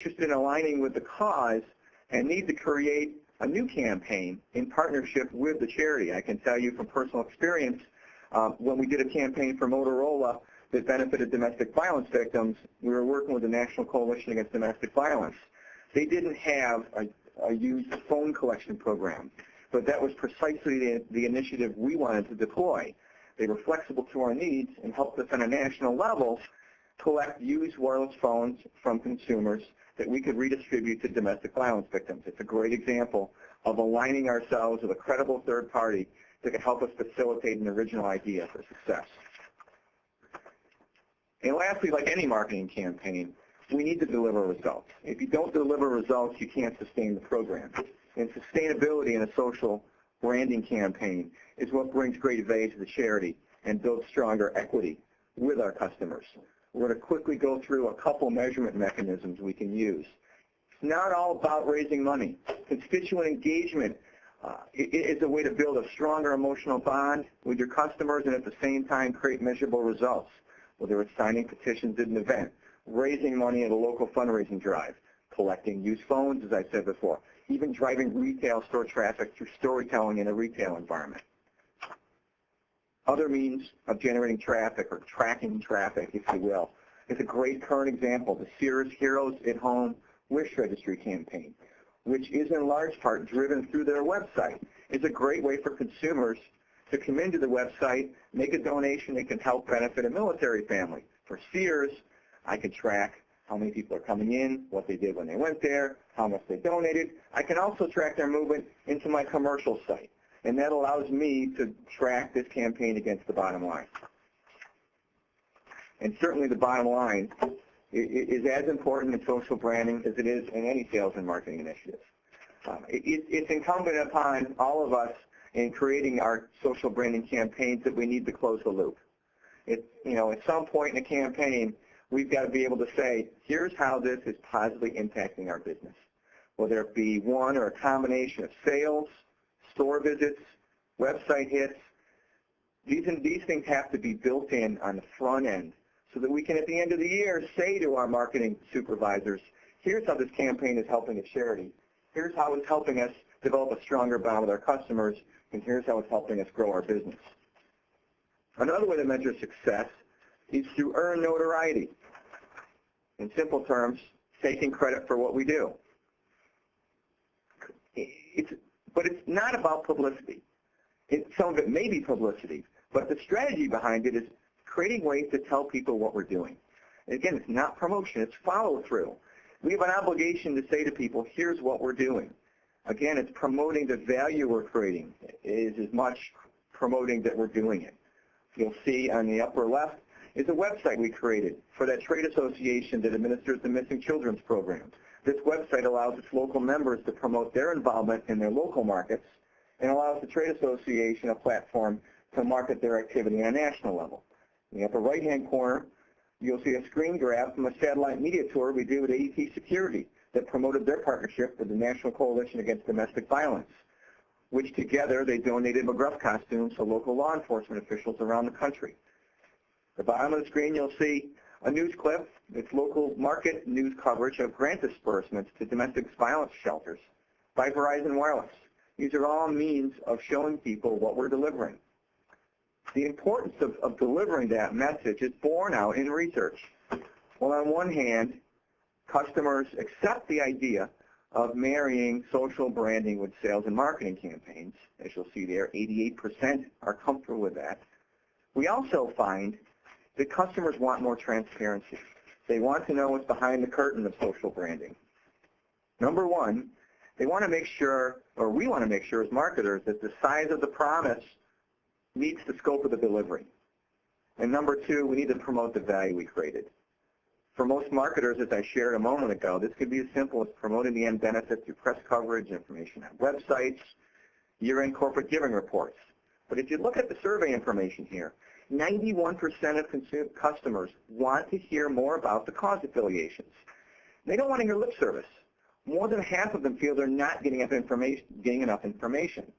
interested in aligning with the cause and need to create a new campaign in partnership with the charity. I can tell you from personal experience, when we did a campaign for Motorola that benefited domestic violence victims, we were working with the National Coalition Against Domestic Violence. They didn't have a used phone collection program, but that was precisely the initiative we wanted to deploy. They were flexible to our needs and helped us on a national level collect used wireless phones from consumers that we could redistribute to domestic violence victims. It's a great example of aligning ourselves with a credible third party that can help us facilitate an original idea for success. And lastly, like any marketing campaign, we need to deliver results. If you don't deliver results, you can't sustain the program. And sustainability in a social branding campaign is what brings great value to the charity and builds stronger equity with our customers. We're going to quickly go through a couple measurement mechanisms we can use. It's not all about raising money. Constituent engagement is a way to build a stronger emotional bond with your customers and at the same time create measurable results, whether it's signing petitions at an event, raising money at a local fundraising drive, collecting used phones, as I said before, even driving retail store traffic through storytelling in a retail environment. Other means of generating traffic or tracking traffic, if you will, is a great current example, the Sears Heroes at Home Wish Registry campaign, which is in large part driven through their website. It's a great way for consumers to come into the website, make a donation that can help benefit a military family. For Sears, I can track how many people are coming in, what they did when they went there, how much they donated. I can also track their movement into my commercial site. And that allows me to track this campaign against the bottom line. And certainly the bottom line is as important in social branding as it is in any sales and marketing initiative. It's incumbent upon all of us in creating our social branding campaigns that we need to close the loop. At some point in a campaign, we've got to be able to say, here's how this is positively impacting our business, whether it be one or a combination of sales, store visits, website hits. These things have to be built in on the front end so that we can, at the end of the year, say to our marketing supervisors, here's how this campaign is helping a charity. Here's how it's helping us develop a stronger bond with our customers, and here's how it's helping us grow our business. Another way to measure success is to earn notoriety. In simple terms, taking credit for what we do. But it's not about publicity. Some of it may be publicity, but the strategy behind it is creating ways to tell people what we're doing. And again, it's not promotion, it's follow-through. We have an obligation to say to people, here's what we're doing. Again, it's promoting the value we're creating. It is as much promoting that we're doing it. You'll see on the upper left is a website we created for that trade association that administers the Missing Children's Program. This website allows its local members to promote their involvement in their local markets and allows the trade association a platform to market their activity on a national level. In the upper right-hand corner, you'll see a screen grab from a satellite media tour we did with AET Security that promoted their partnership with the National Coalition Against Domestic Violence, which together they donated McGruff costumes to local law enforcement officials around the country. At the bottom of the screen, you'll see a news clip. It's local market news coverage of grant disbursements to domestic violence shelters by Verizon Wireless. These are all means of showing people what we're delivering. The importance of delivering that message is borne out in research. Well, on one hand, customers accept the idea of marrying social branding with sales and marketing campaigns. As you'll see there, 88% are comfortable with that. We also find that customers want more transparency. They want to know what's behind the curtain of social branding. Number one, they want to make sure, or we want to make sure as marketers, that the size of the promise meets the scope of the delivery. And number two, we need to promote the value we created. For most marketers, as I shared a moment ago, this could be as simple as promoting the end benefit through press coverage, information on websites, year-end corporate giving reports. But if you look at the survey information here, 91% of customers want to hear more about the cause affiliations. They don't want to hear lip service. More than half of them feel they're not getting enough information.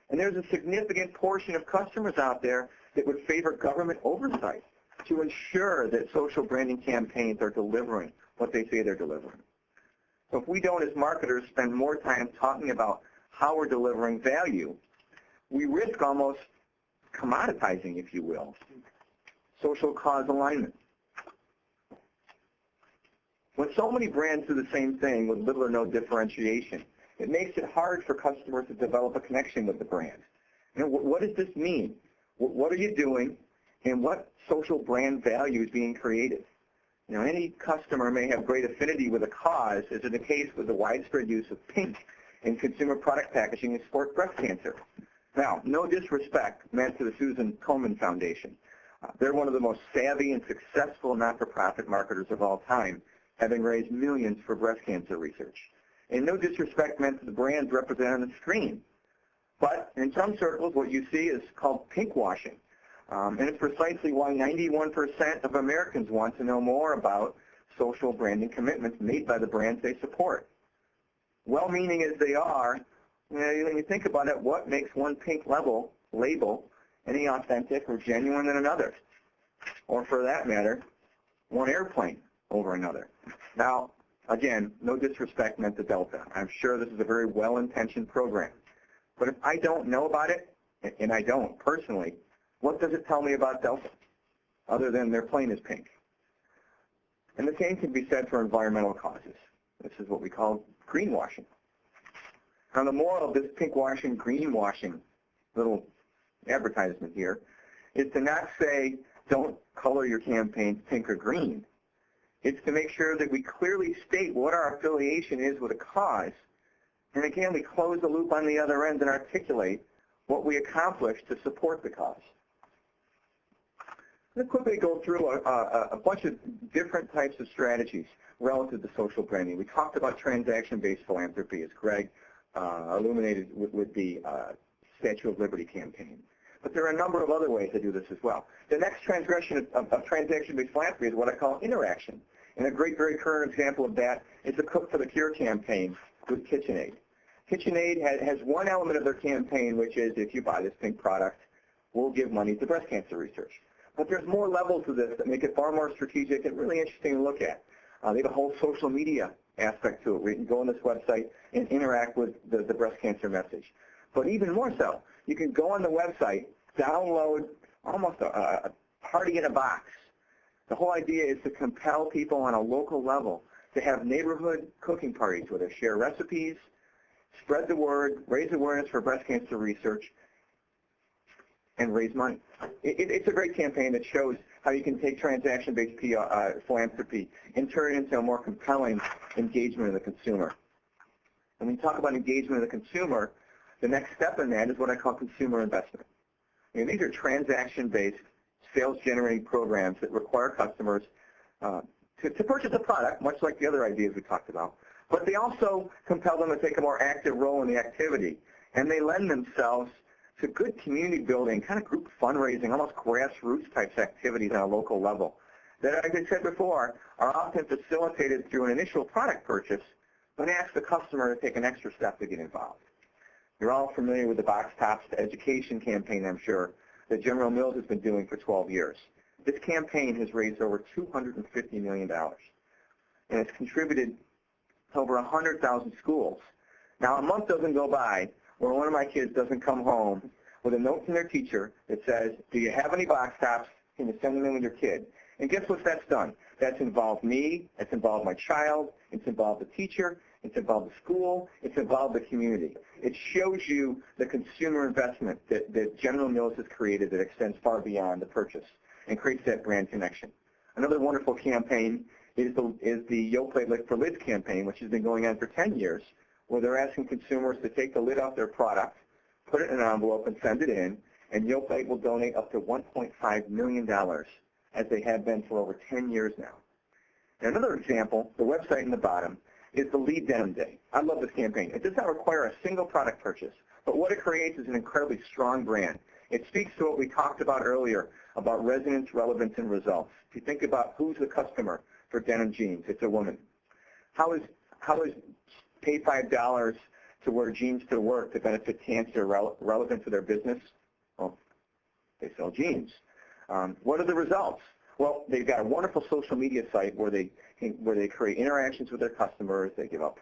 And there's a significant portion of customers out there that would favor government oversight to ensure that social branding campaigns are delivering what they say they're delivering. So if we don't, as marketers, spend more time talking about how we're delivering value, we risk almost commoditizing, if you will, social cause alignment. When so many brands do the same thing with little or no differentiation, it makes it hard for customers to develop a connection with the brand. You know, what does this mean? What are you doing, and what social brand value is being created? You know, any customer may have great affinity with a cause, as is the case with the widespread use of pink in consumer product packaging to support breast cancer. Now, no disrespect meant to the Susan Komen Foundation. They're one of the most savvy and successful not-for-profit marketers of all time, having raised millions for breast cancer research. And no disrespect meant to the brands represented on the screen. But in some circles, what you see is called pink washing. And it's precisely why 91% of Americans want to know more about social branding commitments made by the brands they support. Well-meaning as they are, when you think about it, what makes one pink label any authentic or genuine than another? Or for that matter, one airplane over another. Now, again, no disrespect meant to Delta. I'm sure this is a very well-intentioned program. But if I don't know about it, and I don't personally, what does it tell me about Delta, other than their plane is pink? And the same can be said for environmental causes. This is what we call greenwashing. Now, the moral of this pinkwashing, greenwashing little advertisement here is to not say, don't color your campaigns pink or green. It's to make sure that we clearly state what our affiliation is with a cause, and again, we close the loop on the other end and articulate what we accomplish to support the cause. Let's quickly go through a bunch of different types of strategies relative to social branding. We talked about transaction-based philanthropy, as Greg illuminated with the Statue of Liberty campaign. But there are a number of other ways to do this as well. The next transgression of transaction-based philanthropy is what I call interaction. And a great, very current example of that is the Cook for the Cure campaign with KitchenAid. KitchenAid has one element of their campaign, which is if you buy this pink product, we'll give money to breast cancer research. But there's more levels to this that make it far more strategic and really interesting to look at. They have a whole social media aspect to it, where you can go on this website and interact with the breast cancer message. But even more so, you can go on the website, download almost a party in a box. The whole idea is to compel people on a local level to have neighborhood cooking parties where they share recipes, spread the word, raise awareness for breast cancer research, and raise money. It's a great campaign that shows how you can take transaction-based philanthropy and turn it into a more compelling engagement of the consumer. And when you talk about engagement of the consumer, the next step in that is what I call consumer investment. These are transaction-based, sales-generating programs that require customers to purchase a product, much like the other ideas we talked about, but they also compel them to take a more active role in the activity, and they lend themselves to good community building, kind of group fundraising, almost grassroots types activities on a local level that, as I said before, are often facilitated through an initial product purchase, but ask the customer to take an extra step to get involved. You're all familiar with the Box Tops Education campaign, I'm sure, that General Mills has been doing for 12 years. This campaign has raised over $250 million, and it's contributed to over 100,000 schools. Now, a month doesn't go by where one of my kids doesn't come home with a note from their teacher that says, do you have any box tops? Can you send them in with your kid? And guess what that's done? That's involved me, it's involved my child, it's involved the teacher, it's involved the school, it's involved the community. It shows you the consumer investment that General Mills has created that extends far beyond the purchase and creates that brand connection. Another wonderful campaign is the Yoplait Lick for Lids campaign, which has been going on for 10 years, where they're asking consumers to take the lid off their product, put it in an envelope, and send it in, and Yoplait will donate up to $1.5 million, as they have been for over 10 years now. And another example, the website in the bottom, is the Lead Denim Day. I love this campaign. It does not require a single product purchase, but what it creates is an incredibly strong brand. It speaks to what we talked about earlier about resonance, relevance, and results. If you think about who's the customer for denim jeans, it's a woman. How is pay $5 to wear jeans to work to benefit cancer relevant to their business? Well, they sell jeans. What are the results? Well, they've got a wonderful social media site where they create interactions with their customers. They give out